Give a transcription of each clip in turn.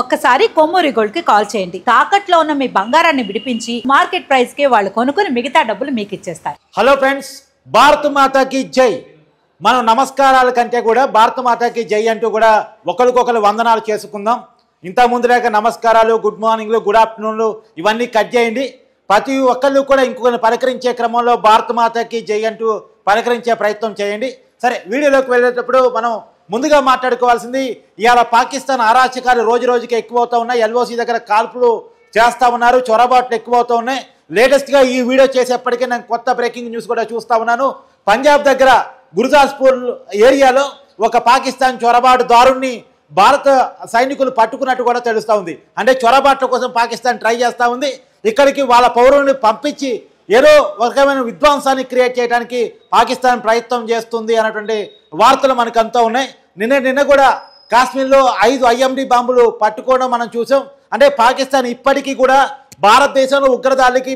ఒక్కసారి కొమ్మూరి గోల్డ్ కి కాల్ చేయండి. తాకట్లో ఉన్న మీ బంగారాన్ని విడిపించి మార్కెట్ ప్రైస్ కి వాళ్ళు కొనుక్కుని మిగతా డబ్బులు మీకు ఇచ్చేస్తారు. హలో ఫ్రెండ్స్, భారత మాతాకి జై. మనం నమస్కారాల కంటే కూడా భారత మాతాకి జై అంటూ కూడా ఒకరికొకరు వందనాలు చేసుకుందాం. ఇంత ముందు లేక నమస్కారాలు, గుడ్ మార్నింగ్లు, గుడ్ ఆఫ్టర్నూన్లు ఇవన్నీ కట్ చేయండి. ప్రతి ఒక్కళ్ళు కూడా ఇంకొకరిని పలకరించే క్రమంలో భారత మాతాకి జై అంటూ పలకరించే ప్రయత్నం చేయండి. సరే, వీడియోలోకి వెళ్ళేటప్పుడు మనం ముందుగా మాట్లాడుకోవాల్సింది, ఇవాళ పాకిస్తాన్ అరాచకాలు రోజు రోజుకి ఎక్కువ అవుతూ ఉన్నాయి. ఎల్ఓసి దగ్గర కాల్పులు చేస్తూ ఉన్నారు, చొరబాట్లు ఎక్కువ అవుతూ ఉన్నాయి. లేటెస్ట్గా ఈ వీడియో చేసేప్పటికీ నేను కొత్త బ్రేకింగ్ న్యూస్ కూడా చూస్తూ ఉన్నాను. పంజాబ్ దగ్గర గురుదాస్పూర్ ఏరియాలో ఒక పాకిస్తాన్ చొరబాటు దారుణ్ణి భారత సైనికులు పట్టుకున్నట్టు కూడా తెలుస్తూ ఉంది. అంటే చొరబాట్ల కోసం పాకిస్తాన్ ట్రై చేస్తూ ఉంది. ఇక్కడికి వాళ్ళ పౌరుల్ని పంపించి ఏదో ఒక రకమైన విధ్వంసాన్ని క్రియేట్ చేయడానికి పాకిస్తాన్ ప్రయత్నం చేస్తుంది అన్నటువంటి వార్తలు మనకు అంతా ఉన్నాయి. నిన్న కూడా కాశ్మీర్లో 5 IMD బాంబులు పట్టుకోవడం మనం చూసాం. అంటే పాకిస్తాన్ ఇప్పటికీ కూడా భారతదేశంలో ఉగ్రదాడికి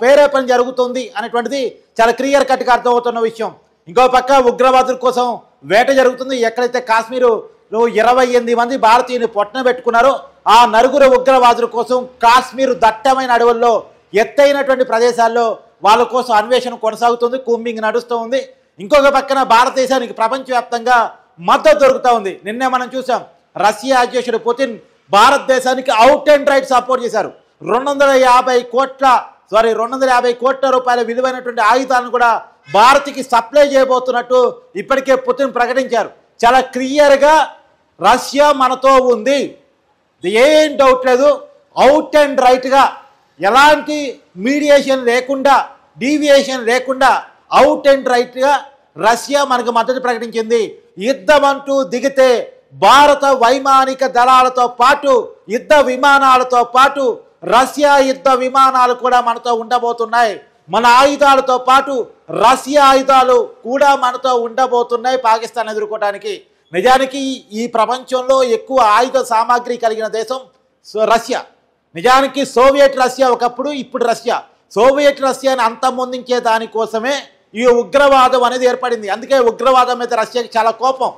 ప్రేరేపణ జరుగుతుంది అనేటువంటిది చాలా క్లియర్ కట్గా అర్థమవుతున్న విషయం. ఇంకో పక్క ఉగ్రవాదుల కోసం వేట జరుగుతుంది. ఎక్కడైతే కాశ్మీరులో 28 మంది భారతీయుని పొట్టన పెట్టుకున్నారో ఆ నలుగురు ఉగ్రవాదుల కోసం కాశ్మీరు దట్టమైన అడవుల్లో ఎత్తైనటువంటి ప్రదేశాల్లో వాళ్ళ కోసం అన్వేషణ కొనసాగుతుంది, కూంబింగ్ నడుస్తూ ఉంది. ఇంకొక పక్కన భారతదేశానికి ప్రపంచవ్యాప్తంగా మద్దతు దొరుకుతూ ఉంది. నిన్నే మనం చూసాం, రష్యా అధ్యక్షుడు పుతిన్ భారతదేశానికి అవుట్ అండ్ రైట్ సపోర్ట్ చేశారు. 250 కోట్ల రూపాయల విలువైనటువంటి ఆయుధాలను కూడా భారత్కి సప్లై చేయబోతున్నట్టు ఇప్పటికే పుతిన్ ప్రకటించారు. చాలా క్లియర్గా రష్యా మనతో ఉంది, ఏం డౌట్ లేదు. అవుట్ అండ్ రైట్గా ఎలాంటి మీడియేషన్ లేకుండా, డీవియేషన్ లేకుండా అవుట్ అండ్ రైట్గా రష్యా మనకు మద్దతు ప్రకటించింది. యుద్ధం అంటూ దిగితే భారత వైమానిక దళాలతో పాటు యుద్ధ విమానాలతో పాటు రష్యా యుద్ధ విమానాలు కూడా మనతో ఉండబోతున్నాయి. మన ఆయుధాలతో పాటు రష్యా ఆయుధాలు కూడా మనతో ఉండబోతున్నాయి పాకిస్తాన్ ఎదుర్కోవడానికి. నిజానికి ఈ ప్రపంచంలో ఎక్కువ ఆయుధ సామాగ్రి కలిగిన దేశం రష్యా. నిజానికి సోవియట్ రష్యా ఒకప్పుడు, ఇప్పుడు రష్యా. సోవియట్ రష్యాని అంతమొందించే దానికోసమే ఈ ఉగ్రవాదం అనేది ఏర్పడింది. అందుకే ఉగ్రవాదం మీద రష్యాకి చాలా కోపం,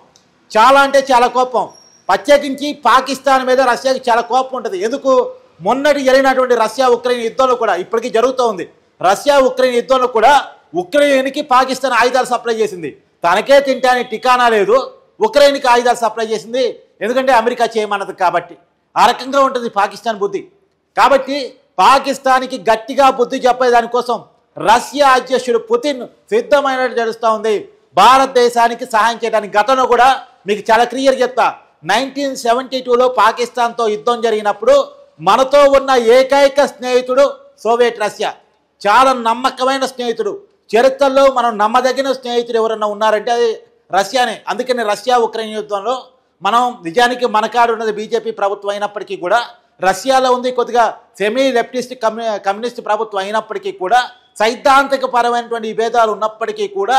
చాలా అంటే చాలా కోపం. ప్రత్యేకించి పాకిస్తాన్ మీద రష్యాకి చాలా కోపం ఉంటుంది. ఎందుకు? మొన్నటి జరిగినటువంటి రష్యా ఉక్రెయిన్ యుద్ధంలో కూడా ఇప్పటికీ జరుగుతూ ఉంది. రష్యా ఉక్రెయిన్ యుద్ధంలో కూడా ఉక్రెయిన్కి పాకిస్తాన్ ఆయుధాలు సప్లై చేసింది. తనకే తింటానికి టికానా లేదు, ఉక్రెయిన్కి ఆయుధాలు సప్లై చేసింది. ఎందుకంటే అమెరికా చేయమన్నది కాబట్టి. ఆ రకంగా ఉంటుంది పాకిస్తాన్ బుద్ధి. కాబట్టి పాకిస్తాన్కి గట్టిగా బుద్ధి చెప్పేదానికోసం రష్యా అధ్యక్షుడు పుతిన్ సిద్ధమైనట్టు తెలుస్తూ ఉంది భారతదేశానికి సహాయం చేయడానికి. గతంలో కూడా మీకు చాలా క్లియర్ చెప్తా, 1972లో పాకిస్తాన్తో యుద్ధం జరిగినప్పుడు మనతో ఉన్న ఏకైక స్నేహితుడు సోవియట్ రష్యా. చాలా నమ్మకమైన స్నేహితుడు. చరిత్రలో మనం నమ్మదగిన స్నేహితుడు ఎవరన్నా ఉన్నారంటే అది రష్యానే. అందుకని రష్యా ఉక్రెయిన్ యుద్ధంలో మనం నిజానికి మనకాడు ఉన్నది బీజేపీ ప్రభుత్వం అయినప్పటికీ కూడా, రష్యాలో ఉంది కొద్దిగా సెమీ లెఫ్టిస్ట్ కమ్యూనిస్ట్ ప్రభుత్వం అయినప్పటికీ కూడా, సైద్ధాంతిక పరమైనటువంటి విభేదాలు ఉన్నప్పటికీ కూడా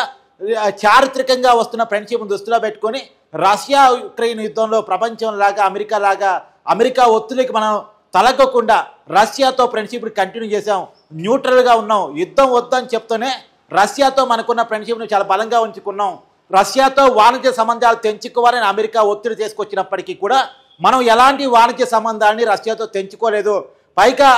చారిత్రకంగా వస్తున్న ఫ్రెండ్షిప్ దృష్టిలో పెట్టుకొని రష్యా ఉక్రెయిన్ యుద్ధంలో ప్రపంచంలాగా అమెరికా ఒత్తిడికి మనం తలగకుండా రష్యాతో ఫ్రెండ్షిప్ కంటిన్యూ చేసాం, న్యూట్రల్గా ఉన్నాం. యుద్ధం వద్దని చెప్తూనే రష్యాతో మనకున్న ఫ్రెండ్షిప్ని చాలా బలంగా ఉంచుకున్నాం. రష్యాతో వాణిజ్య సంబంధాలు తెంచుకోవాలని అమెరికా ఒత్తిడి చేసుకొచ్చినప్పటికీ కూడా మనం ఎలాంటి వాణిజ్య సంబంధాలని రష్యాతో తెంచుకోలేదు. పైగా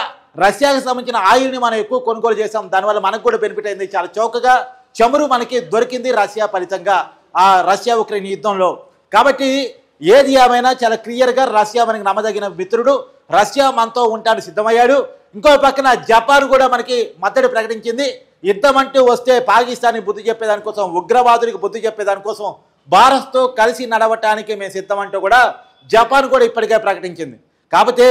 రష్యాకి సంబంధించిన ఆయిల్ని మనం ఎక్కువ కొనుగోలు చేసాం. దానివల్ల మనకు కూడా బెనిఫిట్ అయింది. చాలా చౌకగా చమురు మనకి దొరికింది రష్యా ఫలితంగా ఆ రష్యా ఉక్రెయిన్ యుద్ధంలో. కాబట్టి ఏది ఏమైనా చాలా క్లియర్గా రష్యా మనకి నమ్మదగిన మిత్రుడు, రష్యా మనతో ఉంటానికి సిద్ధమయ్యాడు. ఇంకో పక్కన జపాన్ కూడా మనకి మద్దతు ప్రకటించింది. యుద్ధం అంటూ వస్తే పాకిస్తాన్కి బుద్ధి చెప్పేదానికోసం, ఉగ్రవాదులకు బుద్ధి చెప్పేదానికోసం భారత్తో కలిసి నడవటానికి మేము సిద్ధమంటూ కూడా జపాన్ కూడా ఇప్పటికే ప్రకటించింది. కాకపోతే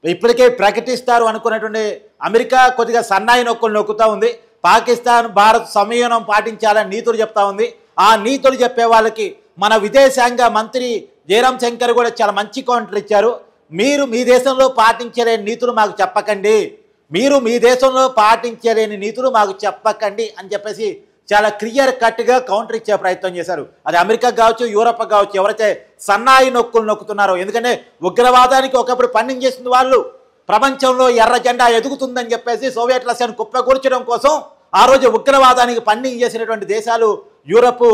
ఇప్పటికే ప్రకటిస్తారు అనుకున్నటువంటి అమెరికా కొద్దిగా సన్నాయి నొక్కులు నొక్కుతూ ఉంది. పాకిస్తాన్ భారత్ సంయమనం పాటించాలని నీతులు చెప్తా ఉంది. ఆ నీతులు చెప్పే వాళ్ళకి మన విదేశాంగ మంత్రి జయరాం శంకర్ కూడా చాలా మంచి కౌంటర్ ఇచ్చారు. మీరు మీ దేశంలో పాటించలేని నీతులు మాకు చెప్పకండి, మీరు మీ దేశంలో పాటించలేని నీతులు మాకు చెప్పకండి అని చెప్పేసి చాలా క్లియర్ కట్గా కౌంటర్ ఇచ్చే ప్రయత్నం చేశారు. అది అమెరికా కావచ్చు, యూరోప్ కావచ్చు, ఎవరైతే సన్నాయి నొక్కులు నొక్కుతున్నారో. ఎందుకంటే ఉగ్రవాదానికి ఒకప్పుడు పన్నింగ్ చేసిన వాళ్ళు, ప్రపంచంలో ఎర్ర జెండా ఎదుగుతుందని చెప్పేసి సోవియట్ రష్యాను కుప్పకూర్చడం కోసం ఆ రోజు ఉగ్రవాదానికి పన్నింగ్ చేసినటువంటి దేశాలు యూరోప్,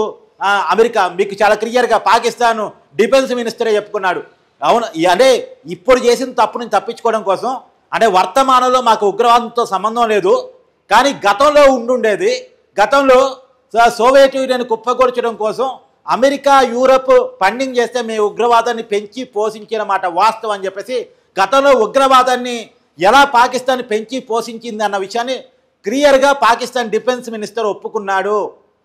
అమెరికా. మీకు చాలా క్లియర్గా పాకిస్తాన్ డిఫెన్స్ మినిస్టరే చెప్పుకున్నాడు. అవును, అంటే ఇప్పుడు చేసిన తప్పుని తప్పించుకోవడం కోసం, అంటే వర్తమానంలో మాకు ఉగ్రవాదంతో సంబంధం లేదు, కానీ గతంలో ఉండుండేది. గతంలో సోవియట్ యూనియన్ కుప్పగొల్చడం కోసం అమెరికా, యూరప్ ఫండింగ్ చేస్తే మేము ఉగ్రవాదాన్ని పెంచి పోషించిన మాట వాస్తవం అని చెప్పేసి, గతంలో ఉగ్రవాదాన్ని ఎలా పాకిస్తాన్ పెంచి పోషించింది అన్న విషయాన్ని క్లియర్గా పాకిస్తాన్ డిఫెన్స్ మినిస్టర్ ఒప్పుకున్నాడు.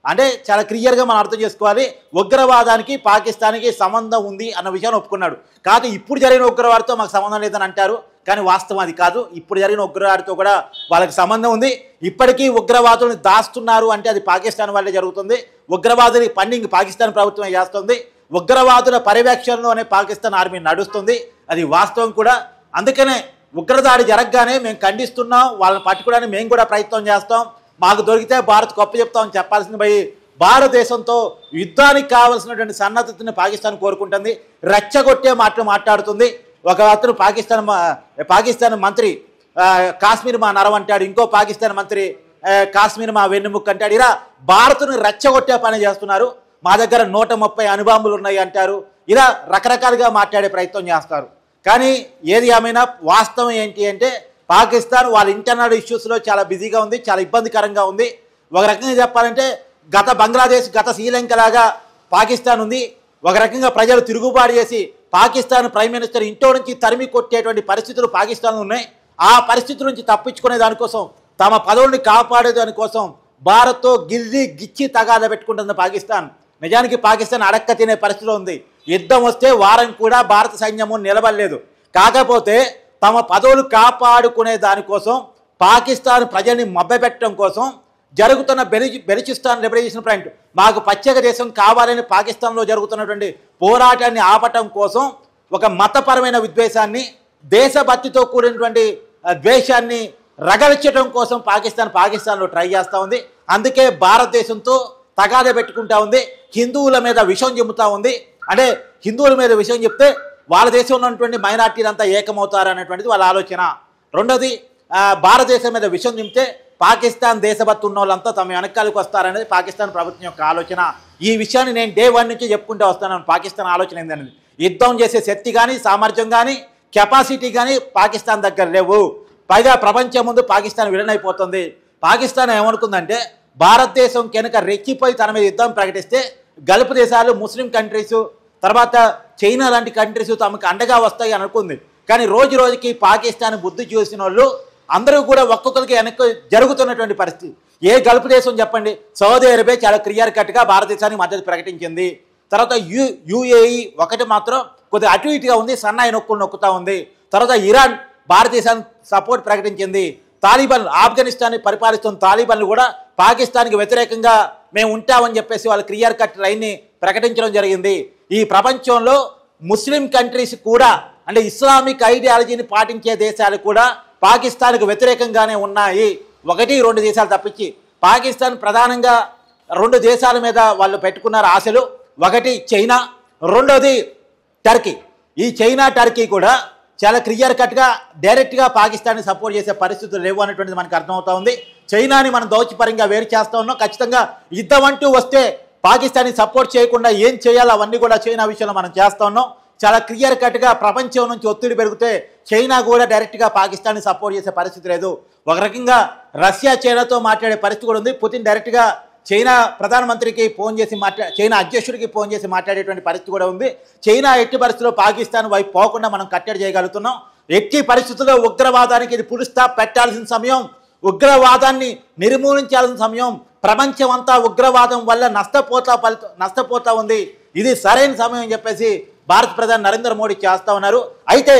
అంటే చాలా క్లియర్గా మనం అర్థం చేసుకోవాలి, ఉగ్రవాదానికి పాకిస్తాన్కి సంబంధం ఉంది అన్న విషయాన్ని ఒప్పుకున్నాడు. కాదు ఇప్పుడు జరిగిన ఉగ్రవాదితో మాకు సంబంధం లేదని అంటారు, కానీ వాస్తవం అది కాదు. ఇప్పుడు జరిగిన ఉగ్రవాదితో కూడా వాళ్ళకి సంబంధం ఉంది. ఇప్పటికీ ఉగ్రవాదులను దాస్తున్నారు అంటే అది పాకిస్తాన్ వల్లే జరుగుతుంది. ఉగ్రవాదుని ఫండింగ్ పాకిస్తాన్ ప్రభుత్వమే చేస్తుంది. ఉగ్రవాదుల పర్యవేక్షణలోనే పాకిస్తాన్ ఆర్మీ నడుస్తుంది, అది వాస్తవం కూడా. అందుకనే ఉగ్రదాడి జరగగానే మేము ఖండిస్తున్నాం, వాళ్ళని పట్టుకోవడానికి మేము కూడా ప్రయత్నం చేస్తాం, మాకు దొరికితే భారత్ గొప్ప చెప్తామని చెప్పాల్సింది పోయి భారతదేశంతో యుద్ధానికి కావాల్సినటువంటి సన్నద్ధతని పాకిస్తాన్ కోరుకుంటుంది, రెచ్చగొట్టే మాటలు మాట్లాడుతుంది. ఒక అతను పాకిస్తాన్ మంత్రి కాశ్మీర్ మా నరం అంటాడు, ఇంకో పాకిస్తాన్ మంత్రి కాశ్మీర్ మా వెన్నుముక్క అంటాడు. ఇలా భారత్ను రెచ్చగొట్టే పని చేస్తున్నారు. మా దగ్గర 130 అణుబాంబులు ఉన్నాయి అంటారు. ఇలా రకరకాలుగా మాట్లాడే ప్రయత్నం చేస్తారు. కానీ ఏది ఏమైనా వాస్తవం ఏంటి అంటే పాకిస్తాన్ వాళ్ళ ఇంటర్నల్ ఇష్యూస్లో చాలా బిజీగా ఉంది, చాలా ఇబ్బందికరంగా ఉంది. ఒక రకంగా చెప్పాలంటే గత బంగ్లాదేశ్, గత శ్రీలంక లాగా పాకిస్తాన్ ఉంది. ఒక రకంగా ప్రజలు తిరుగుబాటు చేసి పాకిస్తాన్ ప్రైమ్ మినిస్టర్ ఇంట్లో నుంచి తరిమి కొట్టేటువంటి పరిస్థితులు పాకిస్తాన్లో ఉన్నాయి. ఆ పరిస్థితుల నుంచి తప్పించుకునే దానికోసం, తమ పదవుల్ని కాపాడే దానికోసం భారత్తో గిచ్చి తగాద పెట్టుకుంటుంది పాకిస్తాన్. నిజానికి పాకిస్తాన్ అడక్క తినే పరిస్థితిలో ఉంది. యుద్ధం వస్తే వారం కూడా భారత సైన్యము నిలబడలేదు. కాకపోతే తమ పదవులు కాపాడుకునే దానికోసం, పాకిస్తాన్ ప్రజల్ని మభ్యపెట్టడం కోసం జరుగుతున్న బెలూచిస్తాన్ లిబరేషన్ ఫ్రంట్, మాకు ప్రత్యేక దేశం కావాలని పాకిస్తాన్లో జరుగుతున్నటువంటి పోరాటాన్ని ఆపటం కోసం ఒక మతపరమైన విద్వేషాన్ని, దేశభక్తితో కూడినటువంటి ద్వేషాన్ని రగల్చడం కోసం పాకిస్తాన్లో ట్రై చేస్తూ ఉంది. అందుకే భారతదేశంతో తగాద పెట్టుకుంటా ఉంది, హిందువుల మీద విషం చెబుతూ ఉంది. అంటే హిందువుల మీద విషయం చెప్తే వాళ్ళ దేశంలో ఉన్నటువంటి మైనార్టీలంతా ఏకమవుతారు అనేటువంటిది వాళ్ళ ఆలోచన. రెండోది, భారతదేశం మీద విషం చెప్తే పాకిస్తాన్ దేశభక్తి ఉన్న వాళ్ళంతా తమ వెనకాలకు వస్తారనేది పాకిస్తాన్ ప్రభుత్వం యొక్క ఆలోచన. ఈ విషయాన్ని నేను డే 1 నుంచి చెప్పుకుంటూ వస్తున్నాను. పాకిస్తాన్ ఆలోచన ఏంటనేది, యుద్ధం చేసే శక్తి కానీ, సామర్థ్యం కానీ, కెపాసిటీ కానీ పాకిస్తాన్ దగ్గర లేవు. పైగా ప్రపంచం ముందు పాకిస్తాన్ విలనైపోతుంది. పాకిస్తాన్ ఏమనుకుందంటే భారతదేశం కనుక రెచ్చిపోయి తన మీద యుద్ధం ప్రకటిస్తే గల్ఫ్ దేశాలు, ముస్లిం కంట్రీస్, తర్వాత చైనా లాంటి కంట్రీస్ తమకు అండగా వస్తాయి అనుకుంది. కానీ రోజు రోజుకి పాకిస్తాన్ బుద్ధి చూసిన వాళ్ళు అందరూ కూడా ఒక్కొక్కరికి వెనక్కి జరుగుతున్నటువంటి పరిస్థితి. ఏ గల్ఫ్ దేశం చెప్పండి, సౌదీ అరేబియా చాలా క్లియర్ కట్గా భారతదేశానికి మద్దతు ప్రకటించింది. తర్వాత యుఏఈ ఒకటి మాత్రం కొద్దిగా అటు ఇటుగా ఉంది, సన్నాయి నొక్కుతూ ఉంది. తర్వాత ఇరాన్ భారతదేశానికి సపోర్ట్ ప్రకటించింది. తాలిబాన్, ఆఫ్ఘనిస్తాన్ని పరిపాలిస్తున్న తాలిబాన్లు కూడా పాకిస్తాన్కి వ్యతిరేకంగా మేము ఉంటామని చెప్పేసి వాళ్ళు క్లియర్ కట్ లైన్ని ప్రకటించడం జరిగింది. ఈ ప్రపంచంలో ముస్లిం కంట్రీస్ కూడా, అంటే ఇస్లామిక్ ఐడియాలజీని పాటించే దేశాలు కూడా పాకిస్తాన్కు వ్యతిరేకంగానే ఉన్నాయి. 1-2 దేశాలు తప్పించి పాకిస్తాన్ ప్రధానంగా 2 దేశాల మీద వాళ్ళు పెట్టుకున్నారు ఆశలు. ఒకటి చైనా, రెండోది టర్కీ. ఈ చైనా, టర్కీ కూడా చాలా క్లియర్ కట్గా డైరెక్ట్గా పాకిస్తాన్ని సపోర్ట్ చేసే పరిస్థితులు లేవు అనేటువంటిది మనకు అర్థమవుతా ఉంది. చైనాని మనం దౌత్యపరంగా వేరు చేస్తూ ఉన్నాం. ఖచ్చితంగా యుద్ధం అంటూ వస్తే పాకిస్తాన్ని సపోర్ట్ చేయకుండా ఏం చేయాలో అవన్నీ కూడా చైనా విషయంలో మనం చేస్తూ ఉన్నాం. చాలా క్లియర్ కట్గా ప్రపంచం నుంచి ఒత్తిడి పెరిగితే చైనా కూడా డైరెక్ట్గా పాకిస్తాన్ని సపోర్ట్ చేసే పరిస్థితి లేదు. ఒక రకంగా రష్యా, చైనాతో మాట్లాడే పరిస్థితి కూడా ఉంది. పుతిన్ డైరెక్ట్గా చైనా ప్రధానమంత్రికి ఫోన్ చేసి చైనా అధ్యక్షుడికి ఫోన్ చేసి మాట్లాడేటువంటి పరిస్థితి కూడా ఉంది. చైనా ఎట్టి పరిస్థితుల్లో పాకిస్తాన్ వైపు పోకుండా మనం కట్టడి చేయగలుగుతున్నాం. ఎట్టి పరిస్థితుల్లో ఉగ్రవాదానికి ఇది ఫుల్ స్టాప్ పెట్టాల్సిన సమయం, ఉగ్రవాదాన్ని నిర్మూలించాల్సిన సమయం. ప్రపంచం అంతా ఉగ్రవాదం వల్ల నష్టపోతా ఉంది. ఇది సరైన సమయం అని చెప్పేసి భారత ప్రధాని నరేంద్ర మోడీ చేస్తూ ఉన్నారు. అయితే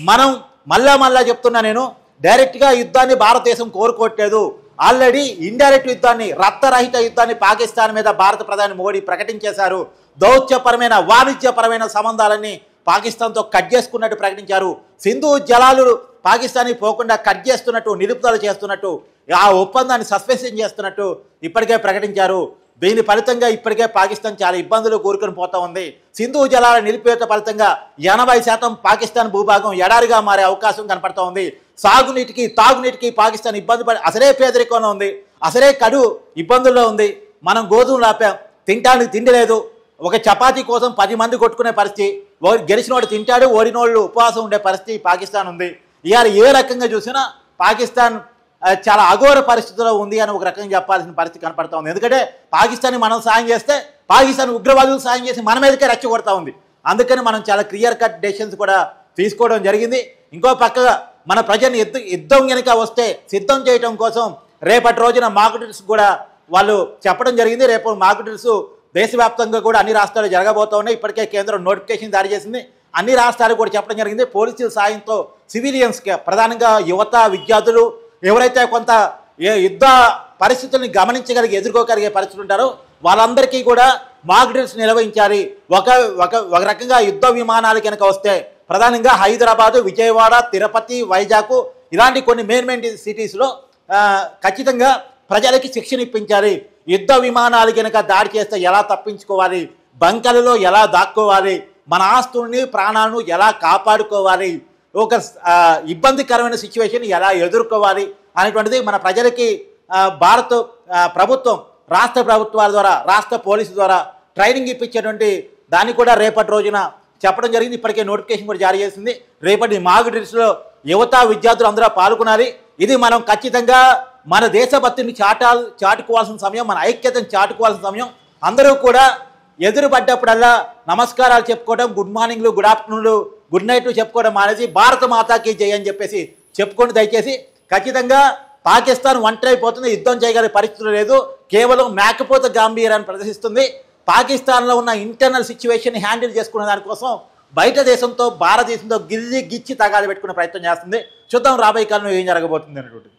మనం మళ్ళా చెప్తున్నా, నేను డైరెక్ట్గా యుద్ధాన్ని భారతదేశం కోరుకోవట్లేదు. ఆల్రెడీ ఇండైరెక్ట్ యుద్ధాన్ని, రక్తరహిత యుద్ధాన్ని పాకిస్తాన్ మీద భారత ప్రధాని మోడీ ప్రకటించేశారు. దౌత్యపరమైన, వాణిజ్యపరమైన సంబంధాలన్నీ పాకిస్తాన్తో కట్ చేసుకున్నట్టు ప్రకటించారు. సింధు జలాలు పాకిస్తాన్కి పోకుండా కట్ చేస్తున్నట్టు, నిలుపుదల చేస్తున్నట్టు, ఆ ఒప్పందాన్ని సస్పెన్షన్ చేస్తున్నట్టు ఇప్పటికే ప్రకటించారు. దీని ఫలితంగా ఇప్పటికే పాకిస్తాన్ చాలా ఇబ్బందులు కూరుకొని పోతా ఉంది. సింధు జలాల నిలిపివేత ఫలితంగా 80% పాకిస్తాన్ భూభాగం ఎడారిగా మారే అవకాశం కనపడతా ఉంది. సాగునీటికి, తాగునీటికి పాకిస్తాన్ ఇబ్బంది పడి, అసలే పేదరికంలో ఉంది, అసలే కడు ఇబ్బందుల్లో ఉంది. మనం గోధుమలు ఆపాం, తినడానికి తిండి లేదు. ఒక చపాతీ కోసం 10 మంది కొట్టుకునే పరిస్థితి, గెలిచినోడు తింటాడు, ఓడినోళ్ళు ఉపవాసం ఉండే పరిస్థితి పాకిస్తాన్ ఉంది. ఇవాళ ఏ రకంగా చూసినా పాకిస్తాన్ చాలా అఘోర పరిస్థితిలో ఉంది అని ఒక రకంగా చెప్పాల్సిన పరిస్థితి కనపడతా ఉంది. ఎందుకంటే పాకిస్తాన్ని మనం సాయం చేస్తే పాకిస్తాన్ ఉగ్రవాదులకు సాయం చేసి మన మీదకే రెచ్చగొడతా ఉంది. అందుకని మనం చాలా క్లియర్ కట్ డెసిషన్స్ కూడా తీసుకోవడం జరిగింది. ఇంకో పక్కగా మన ప్రజల్ని యుద్ధం కనుక వస్తే సిద్ధం చేయడం కోసం రేపటి రోజున మాక్ డ్రిల్స్ కూడా వాళ్ళు చెప్పడం జరిగింది. రేపు మాక్ డ్రిల్స్ దేశవ్యాప్తంగా కూడా అన్ని రాష్ట్రాలు జరగబోతూ ఉన్నాయి. ఇప్పటికే కేంద్రం నోటిఫికేషన్ జారీ చేసింది. అన్ని రాష్ట్రాలు కూడా చెప్పడం జరిగింది. పోలీసుల సాయంతో సివిలియన్స్కి, ప్రధానంగా యువత, విద్యార్థులు ఎవరైతే కొంత యుద్ధ పరిస్థితుల్ని గమనించగలిగి ఎదుర్కోగలిగే పరిస్థితులు ఉంటారో వాళ్ళందరికీ కూడా మాక్ డ్రిల్స్ నిర్వహించాలి. ఒక రకంగా యుద్ధ విమానాలు కనుక వస్తే ప్రధానంగా హైదరాబాదు, విజయవాడ, తిరుపతి, వైజాగ్ ఇలాంటి కొన్ని మెయిన్ సిటీస్లో ఖచ్చితంగా ప్రజలకి శిక్షణ ఇప్పించాలి. యుద్ధ విమానాలు కనుక దాడి చేస్తే ఎలా తప్పించుకోవాలి, బంకలలో ఎలా దాక్కోవాలి, మన ఆస్తుల్ని ప్రాణాలను ఎలా కాపాడుకోవాలి, ఒక ఇబ్బందికరమైన సిచ్యువేషన్ ఎలా ఎదుర్కోవాలి అనేటువంటిది మన ప్రజలకి భారత ప్రభుత్వం, రాష్ట్ర ప్రభుత్వాల ద్వారా, రాష్ట్ర పోలీసు ద్వారా ట్రైనింగ్ ఇప్పించేటువంటి దాన్ని కూడా రేపటి రోజున చెప్పడం జరిగింది. ఇప్పటికే నోటిఫికేషన్ కూడా జారీ చేసింది. రేపటి మాక్ డ్రిల్స్లో యువత, విద్యార్థులు అందరూ పాల్గొనాలి. ఇది మనం ఖచ్చితంగా మన దేశభక్తిని చాటుకోవాల్సిన సమయం, మన ఐక్యతను చాటుకోవాల్సిన సమయం. అందరూ కూడా ఎదురుపడ్డప్పుడల్లా నమస్కారాలు చెప్పుకోవడం, గుడ్ మార్నింగ్లు, గుడ్ ఆఫ్టర్నూన్లు, గుడ్ నైట్లు చెప్పుకోవడం అనేది భారత మాతాకి జై అని చెప్పేసి చెప్పుకోండి. దయచేసి ఖచ్చితంగా పాకిస్తాన్ ఒంటరైపోతుంది, యుద్ధం చేయగలిగే పరిస్థితులు లేదు, కేవలం మేకపోత గాంభీర్యాన్ని ప్రదర్శిస్తుంది. పాకిస్తాన్లో ఉన్న ఇంటర్నల్ సిచ్యువేషన్ హ్యాండిల్ చేసుకునే దానికోసం బయట దేశంతో భారతదేశంతో గిచ్చి తగాద పెట్టుకునే ప్రయత్నం చేస్తుంది. చూద్దాం రాబోయే కాలంలో ఏం జరగబోతుంది అనేటువంటి.